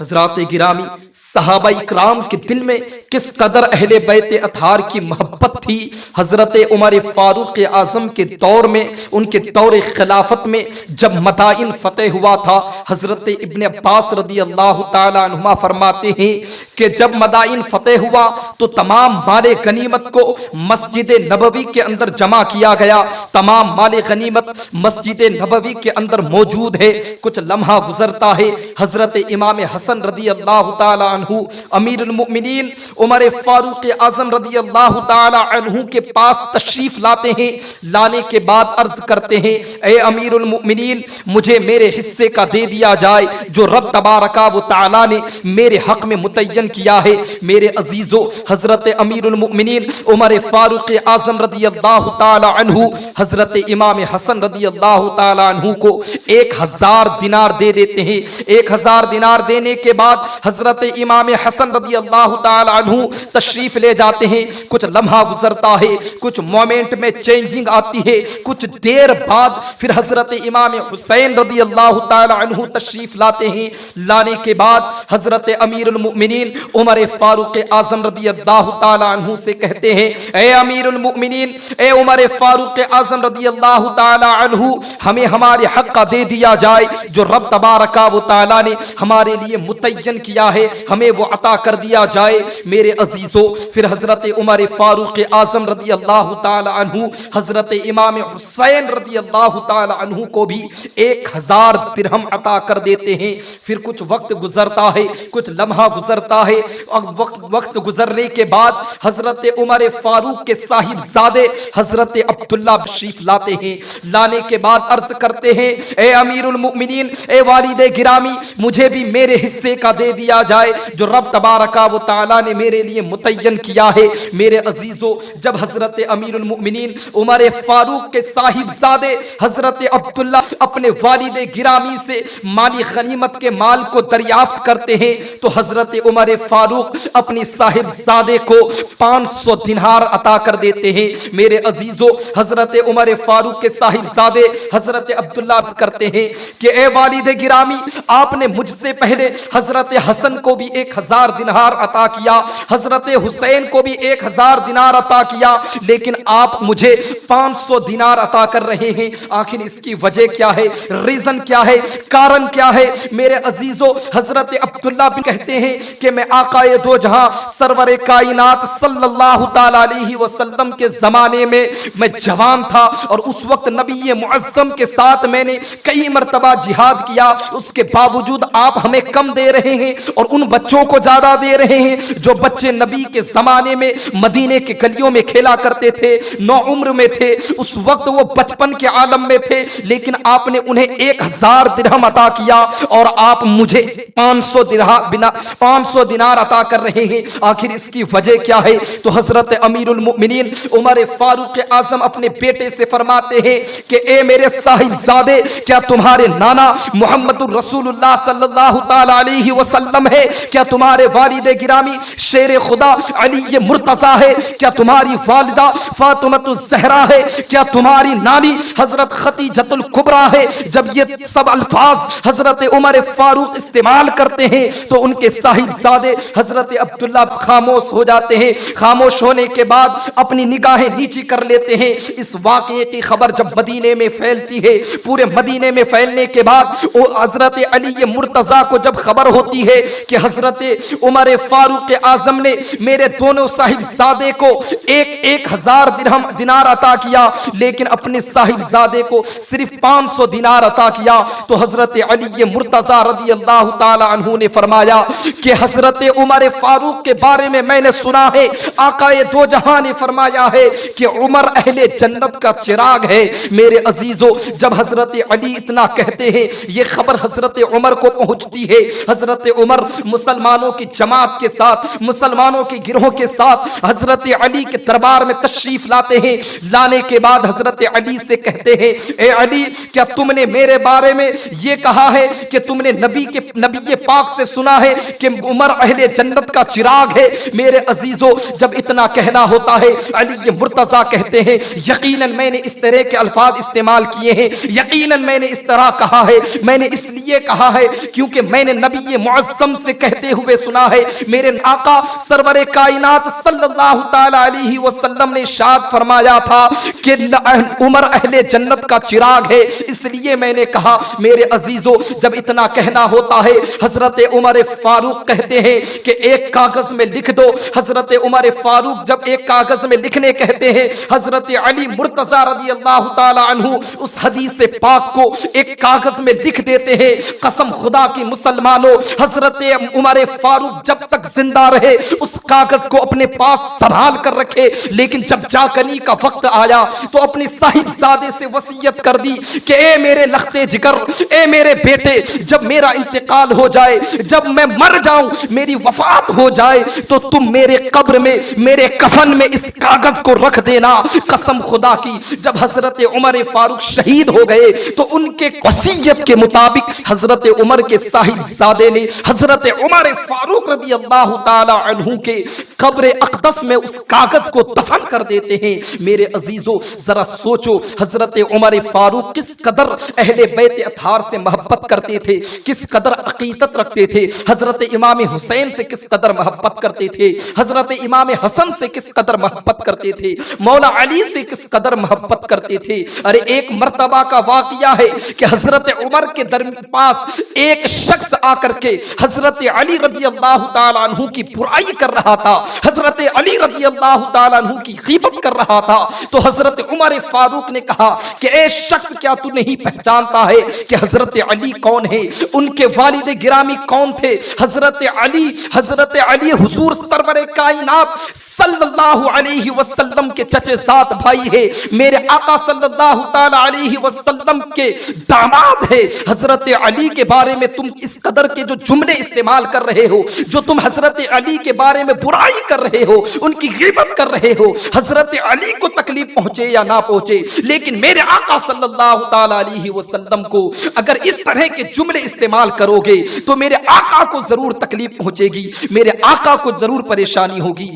हजरात गिरामी, सहाबा इकराम के दिल में किस कदर अहले बैत अतार की मोहब्बत थी। हजरत उमर फारूक आजम के दौर में, उनके दौर खिलाफत में जब मदाइन फतेह हुआ था, हजरत इब्ने अब्बास रदी अल्लाह ताला अन्हुमा फरमाते हैं कि जब मदाइन फतेह हुआ तो तमाम माले गनीमत को मस्जिद नबवी के अंदर जमा किया गया। तमाम माले गनीमत मस्जिद नबवी के अंदर मौजूद है। कुछ लम्हा गुजरता है, हजरत इमाम हसन रदी अल्लाह ताला अन्हु अमीरुल मोमिनीन उमर फारूक आजम रदी अल्लाह ताला अन्हु के पास तशरीफ लाते हैं। लाने के बाद अर्ज करते हैं, ए अमीरुल मोमिनीन, मुझे मेरे हिस्से का दे दिया जाए जो रब तबारका व तआला ने मेरे हक में मुतय्यन किया है। मेरे अजीजों, हजरत अमीरुल मोमिनीन उमर फारूक आजम रदी अल्लाह ताला अन्हु हजरत इमाम हसन रदी अल्लाह ताला अन्हु को 1000 दिनार दे देते हैं। 1000 दिनार देने के बाद हजरत इमाम हसन रदी अल्लाह ताला अन्हु तशरीफ ले जाते हैं। कुछ लम्हा गुजरता है, कुछ मोमेंट में चेंजिंग आती है। कुछ देर बाद फिर हजरत इमाम हुसैन रदी अल्लाह ताला अन्हु तशरीफ लाते हैं। लाने के बाद हजरत अमीरुल मोमिनीन उमर फारूक आजम रदी अल्लाह ताला अन्हु से कहते हैं, ए अमीरुल मोमिनीन, ए उमर फारूक आजम रदी अल्लाह ताला अन्हु, हमें हमारे हक का दे दिया जाए जो रब तबारका व तआला ने हमारे लिए मुतय्यन किया है, हमें वो अता कर दिया जाए। मेरे अजीजों, फिर हजरत उमर फारूक आजम रदी अल्लाह ताला अन्हु हजरत इमाम हुसैन रदी अल्लाह ताला अन्हु को भी 1000 दिरहम अता कर देते हैं। फिर कुछ वक्त गुजरता है, कुछ लम्हा गुजरता है। वक्त गुजरने के बाद हजरत उमर फारूक के साहिबजादे हजरत अब्दुल्ला तशरीफ लाते हैं। लाने के बाद अर्ज करते हैं, ए अमीरुल मोमिनीन, ए वालिद गिरामी, मुझे भी मेरे हिस्से का दे दिया जाए जो रब तबारका व तआला ने मेरे लिए मुतय्यन किया है। मेरे अजीजों, जब हजरत अमीरुल मोमिनीन उमर फारूक के साहिबजादे हजरत अब्दुल्ला अपने वालिद गिरामी से माली गनीमत के माल को दरियाफ्त करते हैं तो हजरत उमर फारूक अपनी साहिबजादे को 500 दिनार अता कर देते हैं। मेरे अजीजों, हजरत उमर फारूक के साहिबजादे हजरत अब्दुल्ला करते हैं कि ए वालिद गिरामी, आपने मुझसे पहले हजरत हसन को भी 1000 दिनार अता किया, हजरत हुसैन को भी 1000 दिनार अता किया, लेकिन आप मुझे 500 दिनार अता कर रहे हैं। आखिर इसकी वजह क्या है? रीजन क्या है? कारण क्या है? मेरे अजीजों, हजरत अब्दुल्ला भी कहते हैं कि मैं आकाए दो जहां सरवर कायनात सल्लल्लाहु ताला अलैहि वसल्लम के जमाने में मैं जवान था और उस वक्त नबी मुअज्जम के साथ मैंने कई मर्तबा जिहाद किया, उसके बावजूद आप हमें कम दे रहे हैं और उन बच्चों को ज्यादा दे रहे हैं जो बच्चे नबी के जमाने में मदीने के गलियों में खेला करते थे, नौ उम्र में थे, उस वक्त वो बचपन के आलम में थे, लेकिन आपने उन्हें 1000 दिरहम अता किया और आप मुझे 500 दिनार अता कर रहे हैं। आखिर इसकी वजह क्या है? तो हजरत अमीरुल मोमिनीन उमर फारूक आजम अपने बेटे से फरमाते हैं कि ए मेरे साहिबजादे, क्या तुम्हारे नाना मोहम्मदुर रसूलुल्लाह सल्लल्लाहु ताला अलैहि वसल्लम है? क्या तुम्हारे वालिद गिरामी शेर खुदा अली मुर्तजा है? क्या तुम्हारी वालिदा फातिमातुज ज़हरा है? क्या तुम्हारी नानी हजरत खदीजतुल कुबरा है? जब ये सब अल्फाज हजरत उमर फारूक इस्तेमाल करते हैं तो उनके साहिबजादे हजरत अब्दुल्ला खामोश हो जाते हैं। खामोश होने के बाद अपनी निगाहें नीची कर लेते हैं। इस वाक़ये की खबर जब मदीने में फैलती है, पूरे मदीने में फैलने के बाद वो हजरत अली मुर्तजा को जब खबर होती है कि हजरत उमर फारूक आजम ने मेरे दोनों साहिबजादे को 1000 दिनार अता किया, लेकिन अपने साहिबजादे को सिर्फ 500 दिनार अता किया, तो हजरत अली मुर्तजा रदी अल्लाह ताला अन्हु ने फरमाया कि हजरत उमर फारूक के बारे में मैंने सुना है, आकाए दो जहां ने फरमाया है कि उमर अहले जन्नत का चिराग है। मेरे अजीजों, जब हजरत अली इतना कहते हैं, ये खबर हजरत उमर को पहुंचती है। हजरत उमर मुसलमानों की जमात के साथ, मुसलमानों के गिरोह के साथ हजरत अली के दरबार में तशरीफ लाते हैं। लाने के बाद हजरत अली से कहते हैं, ए अली, क्या तुमने मेरे बारे में ये कहा है कि तुमने नबी पाक से सुना है कि उमर अहले जन्नत का चिराग है? मेरे अजीजों, जब इतना कहना होता है, अली मुर्तजा कहते हैं, यकीनन मैंने इस तरह के अल्फाज इस्तेमाल किए हैं, यकीनन मैंने इस तरह कहा है, मैंने इसलिए कहा है क्योंकि मैंने नबी मुअज़्ज़म से कहते हुए सुना है, मेरे आका सरवरे कायनात सल्लल्लाहु ताला अलैहि वसल्लम ने इरशाद फरमाया था कि उमर अहले जन्नत का चिराग है। इसलिए मैंने कहा मेरे अजीजों, जब इतना कहना होता है, हजरत उमर फारूक कहते हैं कि एक कागज में लिख दो। हजरत उमर फारूक जब एक कागज में लिखने कहते हैं, हजरत अली मुर्तजा रज़ी अल्लाह ताला अन्हु उस हदीस पाक को एक कागज में लिख देते हैं। कसम खुदा की मुसलमानों, हजरत उमर फारूक जब तक जिंदा रहे उस कागज को अपने पास संभाल कर रखे, लेकिन जब जाकनी का वक्त आया तो अपने साहिबजादे से वसीयत कर दी कि ए मेरे लखते जिगर, ए मेरे बेटे, जब मेरा इंतकाल हो जाए, जब मैं मर जाऊं, मेरी वफात हो जाए, तो तुम मेरे कब्र में, मेरे कफन में इस कागज को रख देना। कसम खुदा की, जब हजरत उमर फारूक शहीद हो गए तो उनके वसीयत के मुताबिक हजरत उमर के साहिबजादे ने हजरत उमर फारूक रज़ी अल्लाह ताला अन्हु के कब्र अक़दस में उस कागज को दफन कर देते हैं। मेरे अजीजों, जरा सोचो, हजरत उमर फारूक किस कदर अहले बैत अतहार से मोहब्बत करते थे, किस कदर अकीदत रखते थे, हजरत इमाम हुसैन से किस कदर मोहब्बत करते थे, हजरत इमाम हसन से किस कदर मोहब्बत करते थे, मौला अली से किस कदर मोहब्बत करते थे। अरे एक मर्तबा का वाकया है कि हजरत उमर के पास एक शख्स आकर के हजरत अली रज़ी अल्लाह ताला अन्हु की बुराई कर रहा था, हजरत अली रज़ी अल्लाह ताला अन्हु की गीबत कर रहा था। तो हजरत उमर फारूक ने कहा कि ए शख्स, क्या तू नहीं पहचानता है कि हजरत अली कौन है, उनके वालिद गिरामी कौन थे? हजरत अली हुजूर सरवरे कायनात सल्लल्लाहु अलैहि वसल्लम के चचेज़ाद भाई है, मेरे आका सल्लल्लाहु ताला अलैहि वसल्लम के दामाद है। हजरत अली के बारे में तुम इस कदर के जो जुमले इस्तेमाल कर रहे हो, जो तुम हजरत अली के बारे में बुराई कर रहे हो, उनकी गिबत कर रहे हो, हजरत अली को तकलीफ पहुंचे या ना पहुंचे, लेकिन मेरे आका सल्लल्लाहु ताला अलैहि वसल्लम को अगर इस तरह के जुमले इस्तेमाल करोगे तो मेरे आका को जरूर तकलीफ पहुंचेगी, मेरे आका को जरूर परेशानी होगी।